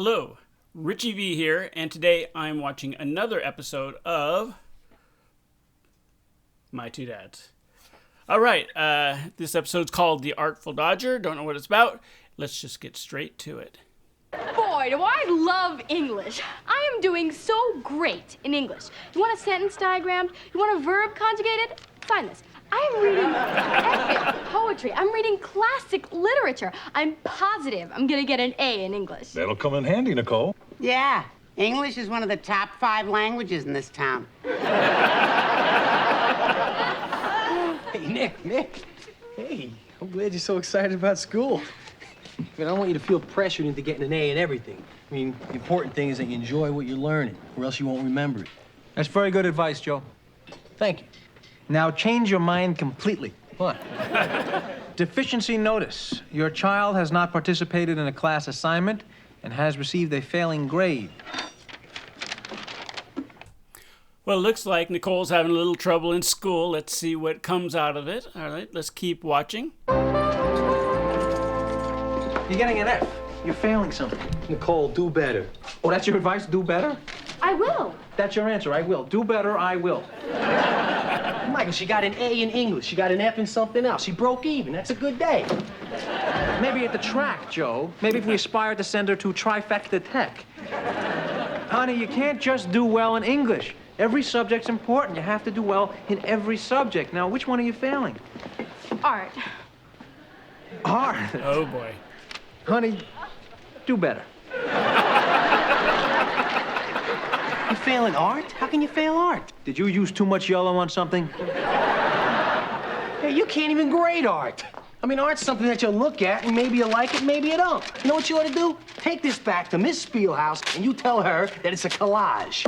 Hello, RichieV here, and today I'm watching another episode of My Two Dads. Alright, this episode's called The Artful Dodger. Don't know what it's about. Let's just get straight to it. Boy, do I love English. I am doing so great in English. You want a sentence diagrammed? You want a verb conjugated? Find this. I'm reading epic poetry. I'm reading classic literature. I'm positive I'm gonna get an A in English. That'll come in handy, Nicole. Yeah, English is one of the top 5 languages in this town. Hey, Nick. Hey, I'm glad you're so excited about school. I mean, I don't want you to feel pressured into getting an A in everything. I mean, the important thing is that you enjoy what you're learning, or else you won't remember it. That's very good advice, Joe. Thank you. Now change your mind completely. What? Deficiency notice. Your child has not participated in a class assignment and has received a failing grade. Well, it looks like Nicole's having a little trouble in school. Let's see what comes out of it. Alright, let's keep watching. You're getting an F. You're failing something. Nicole, do better. Oh, that's your advice? Do better? I will. That's your answer. I will. Do better, I will. Michael, she got an A in English. She got an F in something else. She broke even. That's a good day. Maybe at the track, Joe. Maybe if we aspire to send her to Trifecta Tech. Honey, you can't just do well in English. Every subject's important. You have to do well in every subject. Now, which one are you failing? Art. Art. Oh boy. Honey, do better. You failing art? How can you fail art? Did you use too much yellow on something? Hey, you can't even grade art. I mean, art's something that you look at, and maybe you like it, maybe you don't. You know what you ought to do? Take this back to Miss Spielhouse, and you tell her that it's a collage.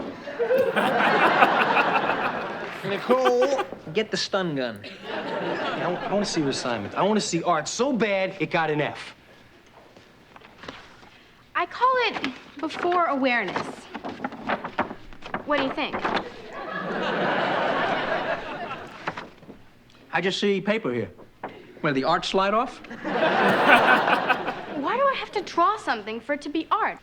Nicole, get the stun gun. I want to see her assignment. I want to see art so bad it got an F. I call it before awareness. What do you think? I just see paper here. Where, the art slide off? Why do I have to draw something for it to be art?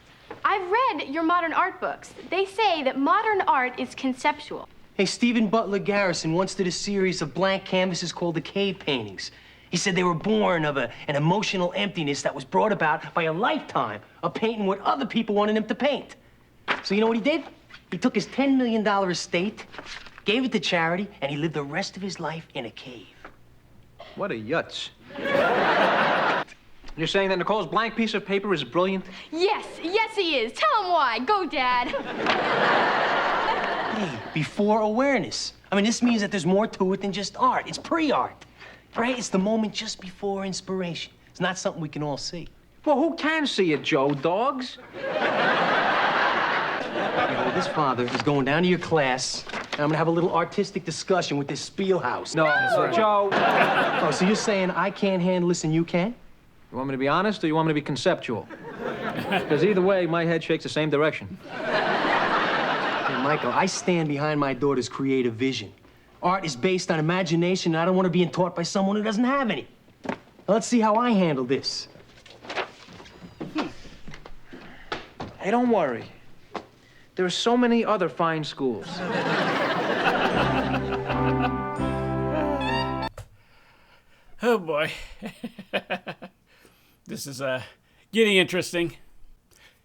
I've read your modern art books. They say that modern art is conceptual. Hey, Stephen Butler Garrison once did a series of blank canvases called the Cave Paintings. He said they were born of an emotional emptiness that was brought about by a lifetime of painting what other people wanted him to paint. So you know what he did? He took his $10 million estate, gave it to charity, and he lived the rest of his life in a cave. What a yutz. You're saying that Nicole's blank piece of paper is brilliant? Yes, he is. Tell him why. Go, Dad. Hey, before awareness. I mean, this means that there's more to it than just art. It's pre-art, right? It's the moment just before inspiration. It's not something we can all see. Well, who can see it, Joe? Dogs? You know, this father is going down to your class, and I'm gonna have a little artistic discussion with this Spielhouse. No, Joe. Oh, so you're saying I can't handle this and you can? You want me to be honest or you want me to be conceptual? Because either way, my head shakes the same direction. Hey, Michael, I stand behind my daughter's creative vision. Art is based on imagination, and I don't want her being taught by someone who doesn't have any. Now, let's see how I handle this. Hey, don't worry. There are so many other fine schools. Oh boy. This is getting interesting.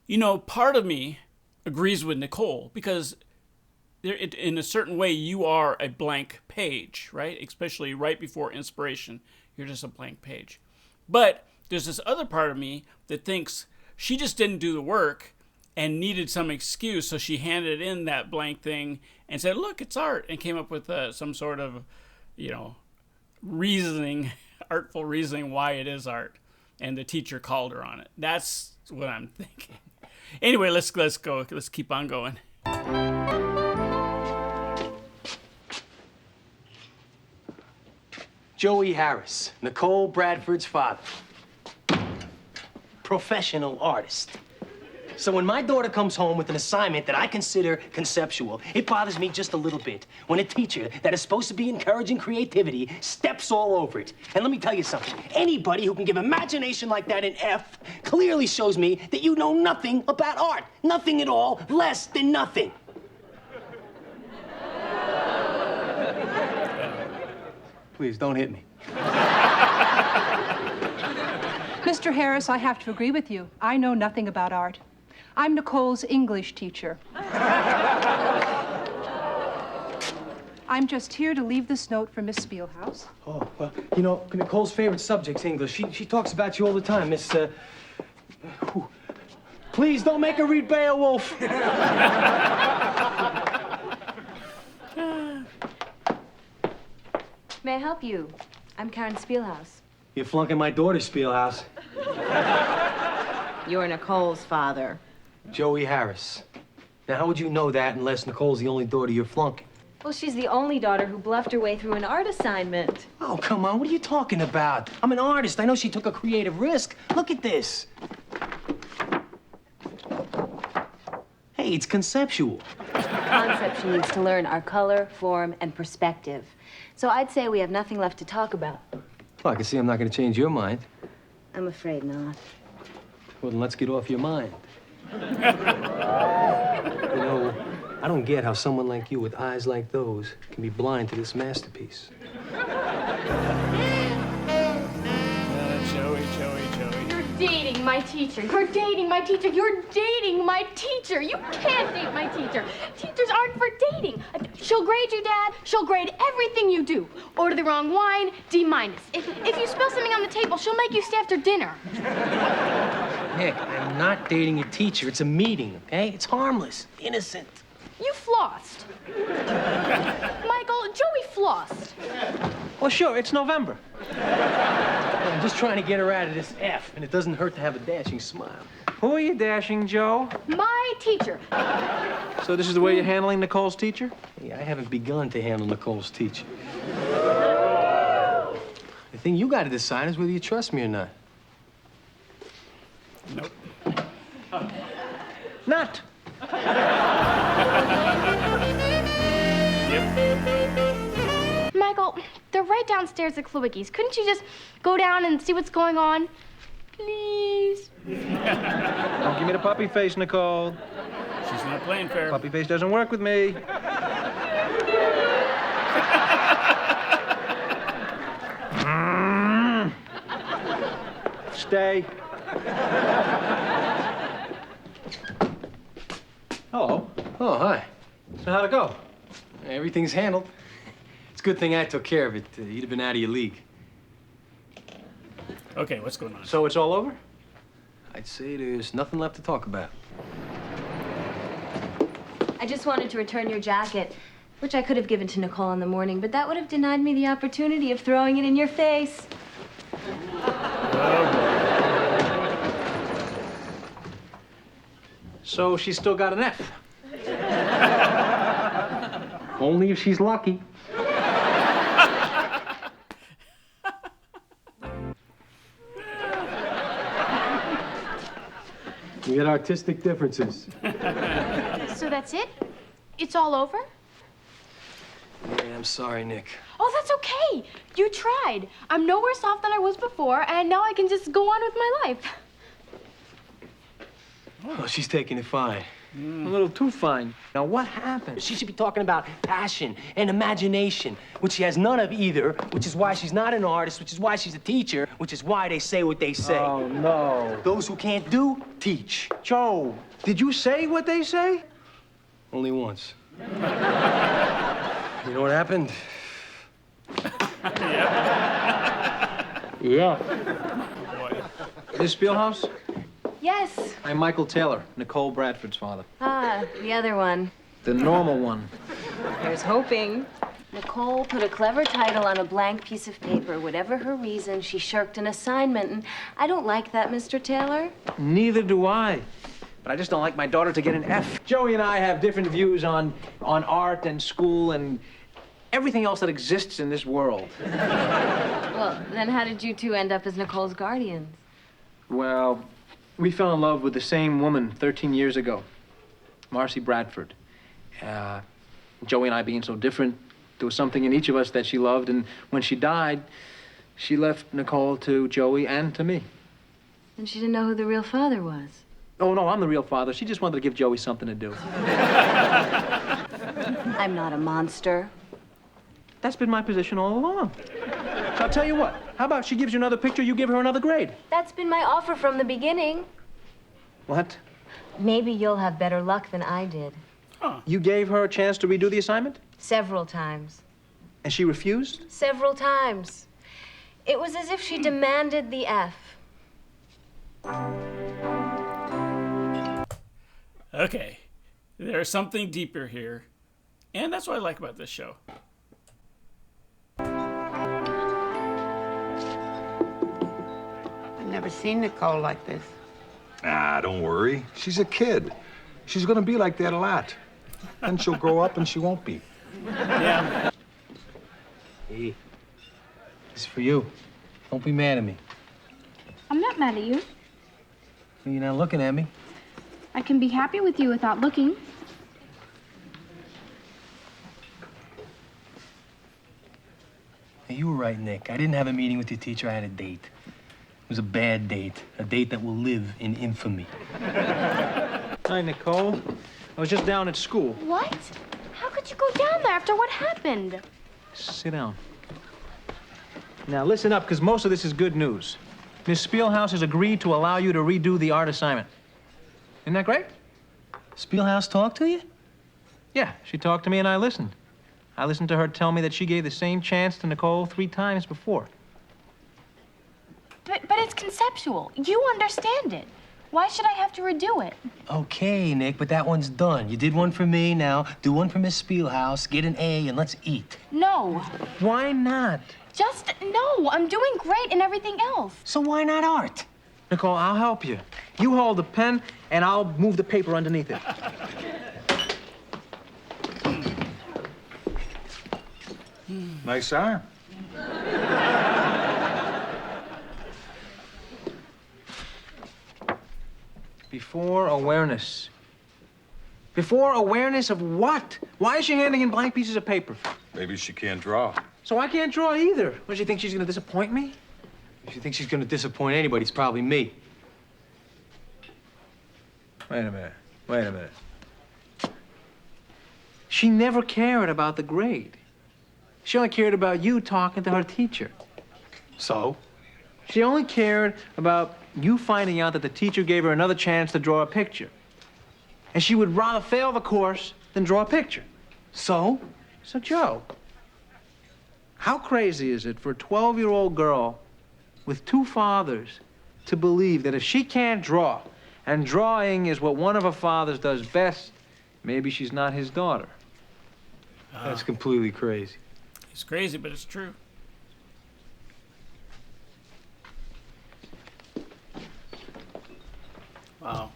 You know, part of me agrees with Nicole because in a certain way you are a blank page, right? Especially right before inspiration, you're just a blank page. But there's this other part of me that thinks she just didn't do the work and needed some excuse, so she handed in that blank thing and said, look, it's art, and came up with some sort of, reasoning, artful reasoning why it is art, and the teacher called her on it. That's what I'm thinking. Anyway, let's go. Let's keep on going. Joey Harris, Nicole Bradford's father. Professional artist. So when my daughter comes home with an assignment that I consider conceptual, it bothers me just a little bit when a teacher that is supposed to be encouraging creativity steps all over it. And let me tell you something. Anybody who can give imagination like that an F clearly shows me that you know nothing about art. Nothing at all, less than nothing. Please, don't hit me. Mr. Harris, I have to agree with you. I know nothing about art. I'm Nicole's English teacher. I'm just here to leave this note for Miss Spielhaus. Oh, well, you know, Nicole's favorite subject's English. She talks about you all the time, Miss, Please don't make her read Beowulf. May I help you? I'm Karen Spielhaus. You're flunking my daughter's Spielhaus. You're Nicole's father. Joey Harris. Now, how would you know that unless Nicole's the only daughter you're flunking? Well, she's the only daughter who bluffed her way through an art assignment. Oh, come on, what are you talking about? I'm an artist. I know she took a creative risk. Look at this. Hey, it's conceptual. Concept she needs to learn are color, form, and perspective. So I'd say we have nothing left to talk about. Well, I can see I'm not going to change your mind. I'm afraid not. Well, then let's get off your mind. You know, I don't get how someone like you with eyes like those can be blind to this masterpiece. Joey. You're dating my teacher. You're dating my teacher. You're dating my teacher. You can't date my teacher. Teachers aren't for dating. She'll grade you, Dad. She'll grade everything you do. Order the wrong wine, D-. If you spill something on the table, she'll make you stay after dinner. Nick, I'm not dating your teacher. It's a meeting, okay? It's harmless, innocent. You flossed. Michael, Joey flossed. Well, sure, it's November. I'm just trying to get her out of this F, and it doesn't hurt to have a dashing smile. Who are you dashing, Joe? My teacher. So this is the way you're handling Nicole's teacher? Hey, I haven't begun to handle Nicole's teacher. The thing you got to decide is whether you trust me or not. Nope. Not. Michael, they're right downstairs at Klewicki's. Couldn't you just go down and see what's going on? Please. Don't give me the puppy face, Nicole. She's not playing fair. Puppy face doesn't work with me. Stay. Hello. Oh, hi. So how'd it go? Everything's handled. It's a good thing I took care of it. You'd have been out of your league. Okay, what's going on? So it's all over? I'd say there's nothing left to talk about. I just wanted to return your jacket, which I could have given to Nicole in the morning, but that would have denied me the opportunity of throwing it in your face. So she's still got an F. Only if she's lucky. We had artistic differences. So that's it? It's all over? Yeah, I'm sorry, Nick. Oh, that's okay. You tried. I'm no worse off than I was before, and now I can just go on with my life. Oh, she's taking it fine. A little too fine. Now, what happened? She should be talking about passion and imagination, which she has none of either, which is why she's not an artist, which is why she's a teacher, which is why they say what they say. Oh, no. Those who can't do, teach. Joe, did you say what they say? Only once. You know what happened? Yeah. Miss Spielhaus? Yes. I'm Michael Taylor, Nicole Bradford's father. Ah, the other one. The normal one. Here's hoping. Nicole put a clever title on a blank piece of paper. Whatever her reason, she shirked an assignment, and I don't like that, Mr. Taylor. Neither do I. But I just don't like my daughter to get an F. Joey and I have different views on art and school and everything else that exists in this world. Well, then how did you two end up as Nicole's guardians? Well, We fell in love with the same woman 13 years ago, Marcy Bradford. Joey and I being so different, there was something in each of us that she loved, and when she died, she left Nicole to Joey and to me. And she didn't know who the real father was. Oh, no, I'm the real father. She just wanted to give Joey something to do. I'm not a monster. That's been my position all along. So I'll tell you what. How about she gives you another picture, you give her another grade? That's been my offer from the beginning. What? Maybe you'll have better luck than I did. You gave her a chance to redo the assignment? Several times. And she refused? Several times. It was as if she demanded the F. Okay, there's something deeper here, and that's what I like about this show. I've never seen Nicole like this. Ah, don't worry. She's a kid. She's gonna be like that a lot. Then she'll grow up and she won't be. Yeah. Hey, this is for you. Don't be mad at me. I'm not mad at you. You're not looking at me. I can be happy with you without looking. Hey, you were right, Nick. I didn't have a meeting with your teacher. I had a date. It was a bad date. A date that will live in infamy. Hi, Nicole. I was just down at school. What? How could you go down there after what happened? Sit down. Now, listen up, because most of this is good news. Miss Spielhaus has agreed to allow you to redo the art assignment. Isn't that great? Spielhaus talked to you? Yeah, she talked to me and I listened. I listened to her tell me that she gave the same chance to Nicole 3 times before. But it's conceptual. You understand it. Why should I have to redo it? Okay, Nick, but that one's done. You did one for me, now do one for Miss Spielhaus, get an A, and let's eat. No. Why not? Just no. I'm doing great in everything else. So why not art? Nicole, I'll help you. You hold the pen, and I'll move the paper underneath it. Nice arm. Before awareness. Before awareness of what? Why is she handing in blank pieces of paper? Maybe she can't draw. So I can't draw either. What, does she think she's gonna disappoint me? If you think she's gonna disappoint anybody, it's probably me. Wait a minute. She never cared about the grade. She only cared about you talking to her teacher. So? She only cared about you finding out that the teacher gave her another chance to draw a picture. And she would rather fail the course than draw a picture. So? So, Joe, how crazy is it for a 12-year-old girl with 2 fathers to believe that if she can't draw, and drawing is what one of her fathers does best, maybe she's not his daughter? That's completely crazy. It's crazy, but it's true. Wow.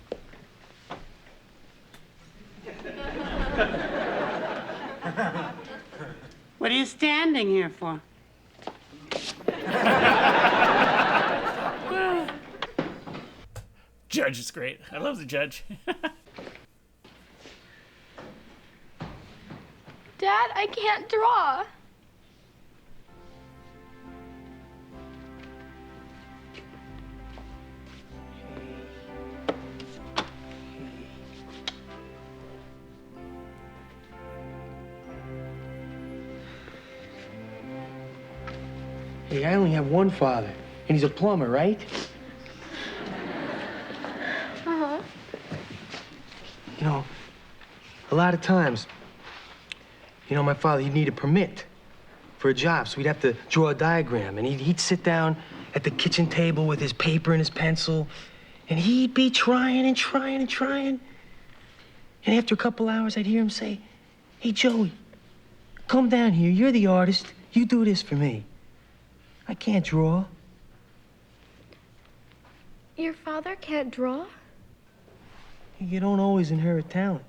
What are you standing here for? Judge is great. I love the judge. Dad, I can't draw. Hey, I only have one father, and he's a plumber, right? Uh-huh. You know, a lot of times, my father, he'd need a permit for a job, so we'd have to draw a diagram, and he'd sit down at the kitchen table with his paper and his pencil, and he'd be trying and trying and trying. And after a couple hours, I'd hear him say, "Hey, Joey, come down here. You're the artist. You do this for me. I can't draw." Your father can't draw? You don't always inherit talent.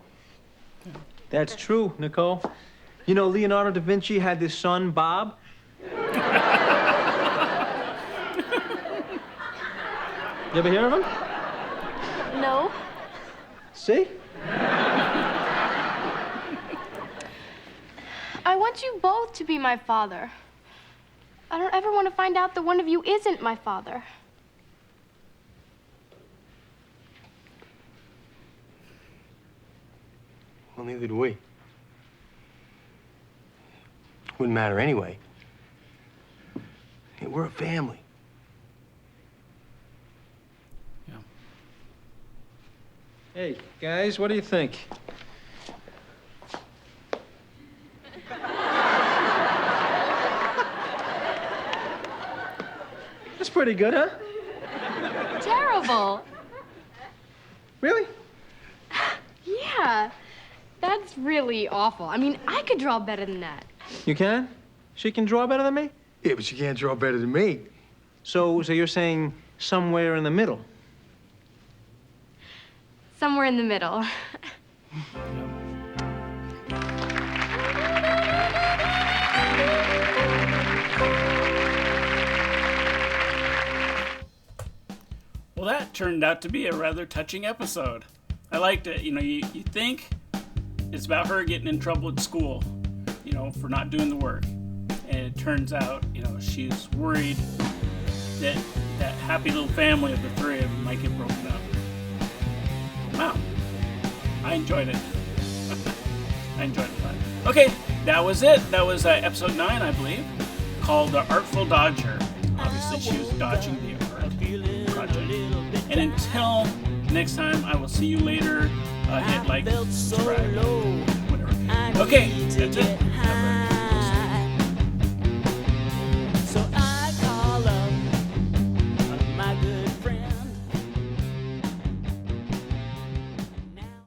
That's true, Nicole. You know, Leonardo da Vinci had this son, Bob. You ever hear of him? know. See? I want you both to be my father. I don't ever want to find out that one of you isn't my father. Well, neither do we. Wouldn't matter anyway. Hey, we're a family. Yeah. Hey, guys, what do you think? That's pretty good, huh? Terrible. Really? Yeah, that's really awful. I mean, I could draw better than that. You can? She can draw better than me? Yeah, but you can't draw better than me. So you're saying somewhere in the middle? Somewhere in the middle. Well, that turned out to be a rather touching episode. I liked it. You know, you think it's about her getting in trouble at school, you know, for not doing the work. And it turns out, you know, she's worried that that happy little family of the three of them might get broken up. Wow. I enjoyed it. I enjoyed it a lot. Okay, that was it. That was episode 9, I believe, called The Artful Dodger. Obviously, she was dodging the art project. And until next time, I will see you later. Hit like, subscribe, whatever. Okay, that's it.